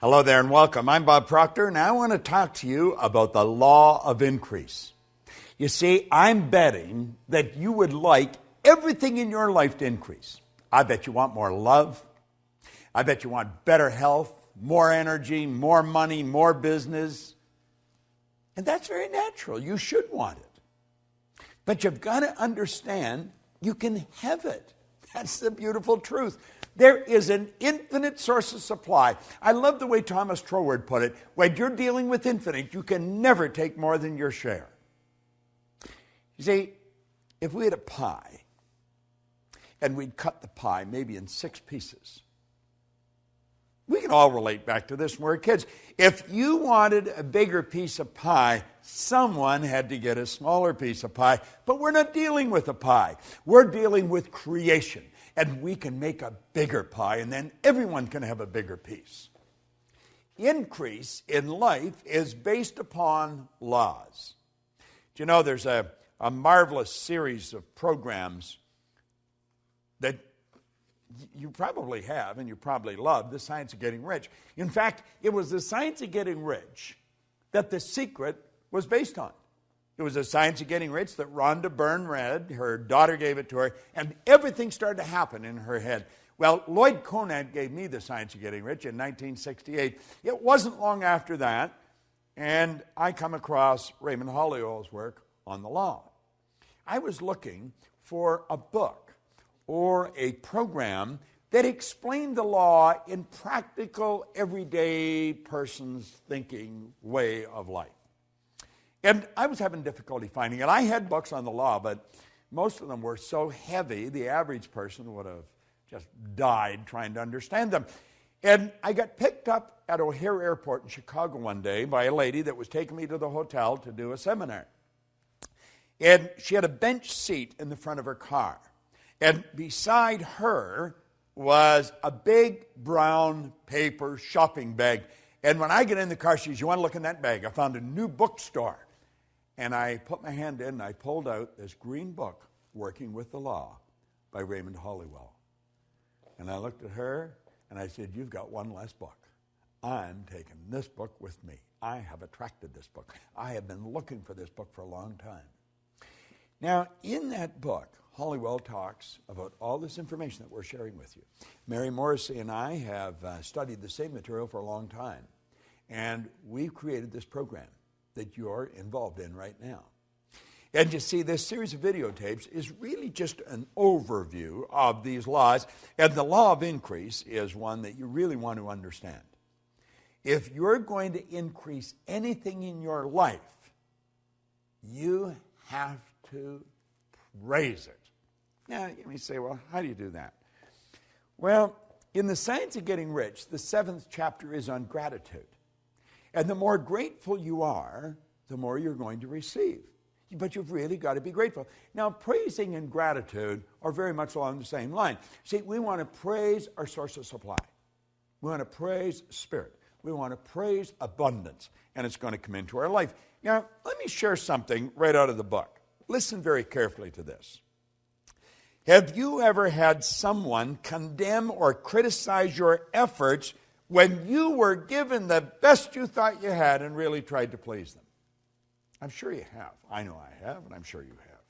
Hello there and welcome. I'm Bob Proctor, and I want to talk to you about the law of increase. You see, I'm betting that you would like everything in your life to increase. I bet you want more love. I bet you want better health, more energy, more money, more business. And that's very natural. You should want it. But you've got to understand you can have it. That's the beautiful truth. There is an infinite source of supply. I love the way Thomas Troward put it. When you're dealing with infinite, you can never take more than your share. You see, if we had a pie, and we'd cut the pie maybe in 6 pieces, we can all relate back to this when we were kids. If you wanted a bigger piece of pie, someone had to get a smaller piece of pie. But we're not dealing with a pie. We're dealing with creation. And we can make a bigger pie, and then everyone can have a bigger piece. Increase in life is based upon laws. Do you know there's a marvelous series of programs that you probably have and you probably love, The Science of Getting Rich. In fact, it was The Science of Getting Rich that The Secret was based on. It was The Science of Getting Rich that Rhonda Byrne read. Her daughter gave it to her, and everything started to happen in her head. Well, Lloyd Conant gave me The Science of Getting Rich in 1968. It wasn't long after that, and I come across Raymond Holliwell's work on the law. I was looking for a book or a program that explained the law in practical, everyday person's thinking way of life. And I was having difficulty finding it. I had books on the law, but most of them were so heavy, the average person would have just died trying to understand them. And I got picked up at O'Hare Airport in Chicago one day by a lady that was taking me to the hotel to do a seminar. And she had a bench seat in the front of her car. And beside her was a big brown paper shopping bag. And when I get in the car, she says, "You want to look in that bag? I found a new bookstore." And I put my hand in and I pulled out this green book, Working with the Law, by Raymond Holliwell. And I looked at her and I said, "You've got one less book. I'm taking this book with me. I have attracted this book. I have been looking for this book for a long time." Now, in that book, Holliwell talks about all this information that we're sharing with you. Mary Morrissey and I have studied the same material for a long time, and we've created this program that you're involved in right now. And you see, this series of videotapes is really just an overview of these laws, and the law of increase is one that you really want to understand. If you're going to increase anything in your life, you have to praise it. Now, you may say, well, how do you do that? Well, in The Science of Getting Rich, the 7th chapter is on gratitude. And the more grateful you are, the more you're going to receive. But you've really got to be grateful. Now, praising and gratitude are very much along the same line. See, we want to praise our source of supply. We want to praise Spirit. We want to praise abundance. And it's going to come into our life. Now, let me share something right out of the book. Listen very carefully to this. Have you ever had someone condemn or criticize your efforts when you were given the best you thought you had and really tried to please them? I'm sure you have. I know I have, and I'm sure you have.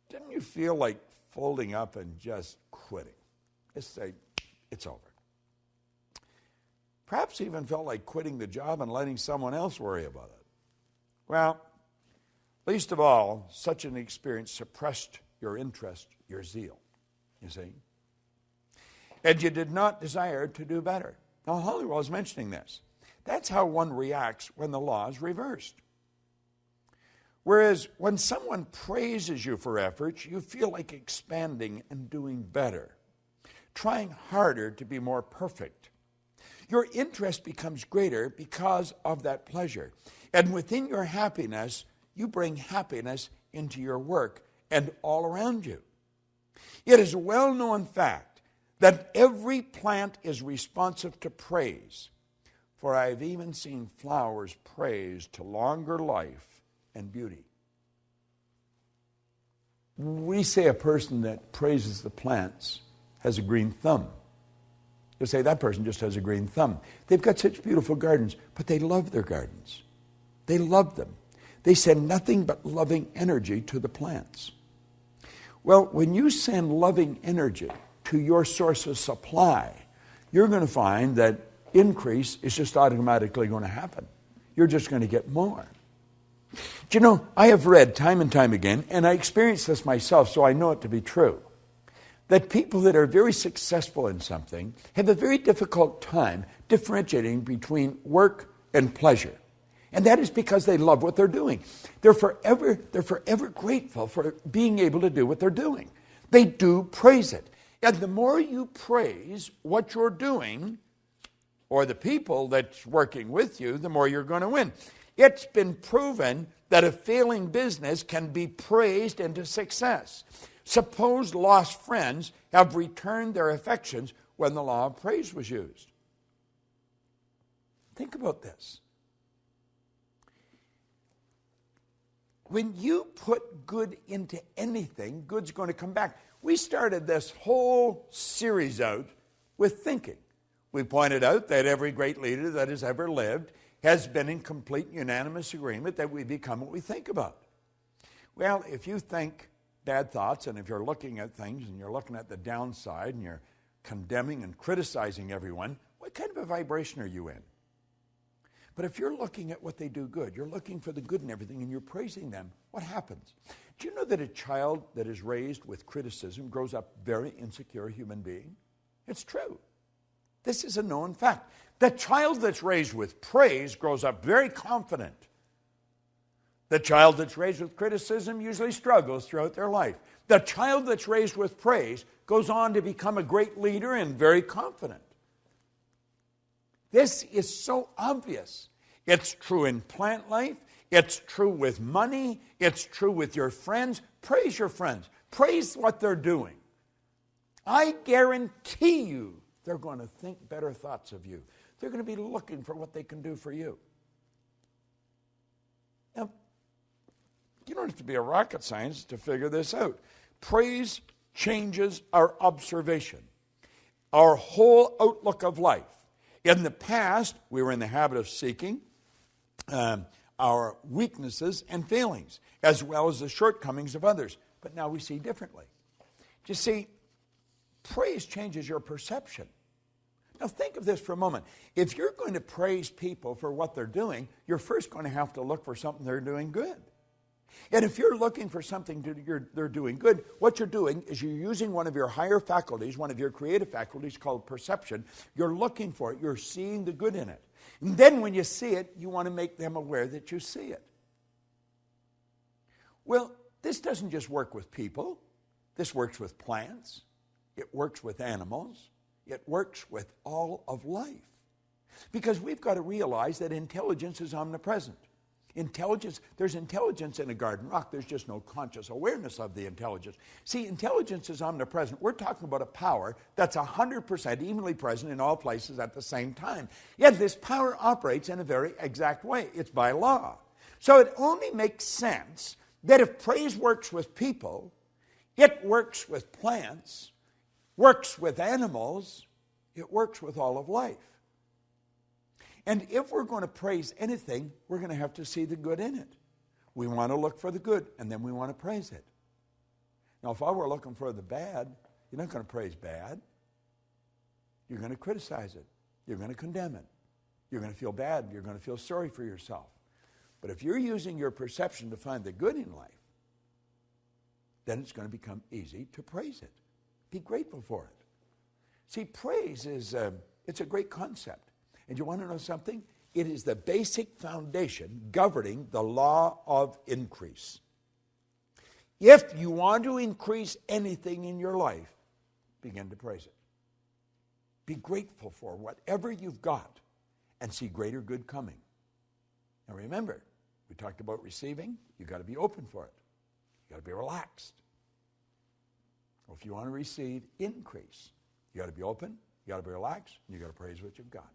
Didn't you feel like folding up and just quitting? Just say, it's over. Perhaps even felt like quitting the job and letting someone else worry about it. Well, least of all, such an experience suppressed your interest, your zeal, you see. And you did not desire to do better. Now, Holliwell is mentioning this. That's how one reacts when the law is reversed. Whereas when someone praises you for efforts, you feel like expanding and doing better, trying harder to be more perfect. Your interest becomes greater because of that pleasure. And within your happiness, you bring happiness into your work and all around you. It is a well-known fact that every plant is responsive to praise, for I have even seen flowers praised to longer life and beauty. We say a person that praises the plants has a green thumb. You'll say, that person just has a green thumb. They've got such beautiful gardens, but they love their gardens. They love them. They send nothing but loving energy to the plants. Well, when you send loving energy to your source of supply, you're going to find that increase is just automatically going to happen. You're just going to get more. Do you know, I have read time and time again, and I experienced this myself, so I know it to be true, that people that are very successful in something have a very difficult time differentiating between work and pleasure. And that is because they love what they're doing. They're forever grateful for being able to do what they're doing. They do praise it. And the more you praise what you're doing, or the people that's working with you, the more you're going to win. It's been proven that a failing business can be praised into success. Suppose lost friends have returned their affections when the law of praise was used. Think about this. When you put good into anything, good's going to come back. We started this whole series out with thinking. We pointed out that every great leader that has ever lived has been in complete unanimous agreement that we become what we think about. Well, if you think bad thoughts, and if you're looking at things and you're looking at the downside and you're condemning and criticizing everyone, what kind of a vibration are you in? But if you're looking at what they do good, you're looking for the good in everything, and you're praising them, what happens? Do you know that a child that is raised with criticism grows up very insecure human being? It's true. This is a known fact. The child that's raised with praise grows up very confident. The child that's raised with criticism usually struggles throughout their life. The child that's raised with praise goes on to become a great leader and very confident. This is so obvious. It's true in plant life. It's true with money. It's true with your friends. Praise your friends. Praise what they're doing. I guarantee you they're going to think better thoughts of you. They're going to be looking for what they can do for you. Now, you don't have to be a rocket scientist to figure this out. Praise changes our observation, our whole outlook of life. In the past, we were in the habit of seeking our weaknesses and failings, as well as the shortcomings of others. But now we see differently. You see, praise changes your perception. Now think of this for a moment. If you're going to praise people for what they're doing, you're first going to have to look for something they're doing good. And if you're looking for something they're doing good, what you're doing is you're using one of your higher faculties, one of your creative faculties called perception. You're looking for it. You're seeing the good in it. And then when you see it, you want to make them aware that you see it. Well, this doesn't just work with people. This works with plants. It works with animals. It works with all of life. Because we've got to realize that intelligence is omnipresent. There's intelligence in a garden rock. There's just no conscious awareness of the intelligence. See, intelligence is omnipresent. We're talking about a power that's 100% evenly present in all places at the same time. Yet this power operates in a very exact way. It's by law. So it only makes sense that if praise works with people, it works with plants, works with animals, it works with all of life. And if we're going to praise anything, we're going to have to see the good in it. We want to look for the good, and then we want to praise it. Now, if I were looking for the bad, you're not going to praise bad. You're going to criticize it. You're going to condemn it. You're going to feel bad. You're going to feel sorry for yourself. But if you're using your perception to find the good in life, then it's going to become easy to praise it. Be grateful for it. See, praise is it's a great concept. And you want to know something? It is the basic foundation governing the law of increase. If you want to increase anything in your life, begin to praise it. Be grateful for whatever you've got and see greater good coming. Now remember, we talked about receiving. You've got to be open for it. You've got to be relaxed. Well, if you want to receive increase, you got to be open, you got to be relaxed, and you got to praise what you've got.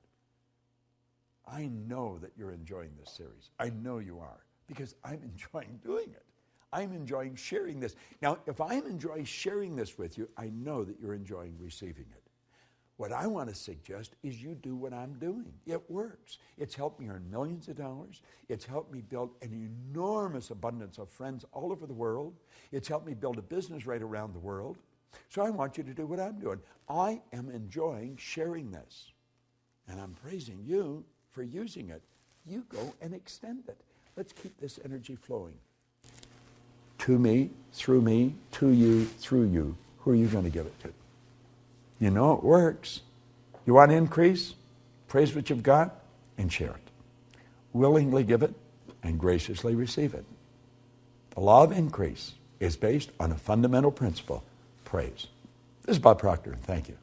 I know that you're enjoying this series. I know you are, because I'm enjoying doing it. I'm enjoying sharing this. Now, if I'm enjoying sharing this with you, I know that you're enjoying receiving it. What I want to suggest is you do what I'm doing. It works. It's helped me earn millions of dollars. It's helped me build an enormous abundance of friends all over the world. It's helped me build a business right around the world. So I want you to do what I'm doing. I am enjoying sharing this. And I'm praising you for using it. You go and extend it. Let's keep this energy flowing. To me, to you, through you. Who are you going to give it to? You know it works. You want to increase? Praise what you've got and share it. Willingly give it and graciously receive it. The law of increase is based on a fundamental principle, praise. This is Bob Proctor, and thank you.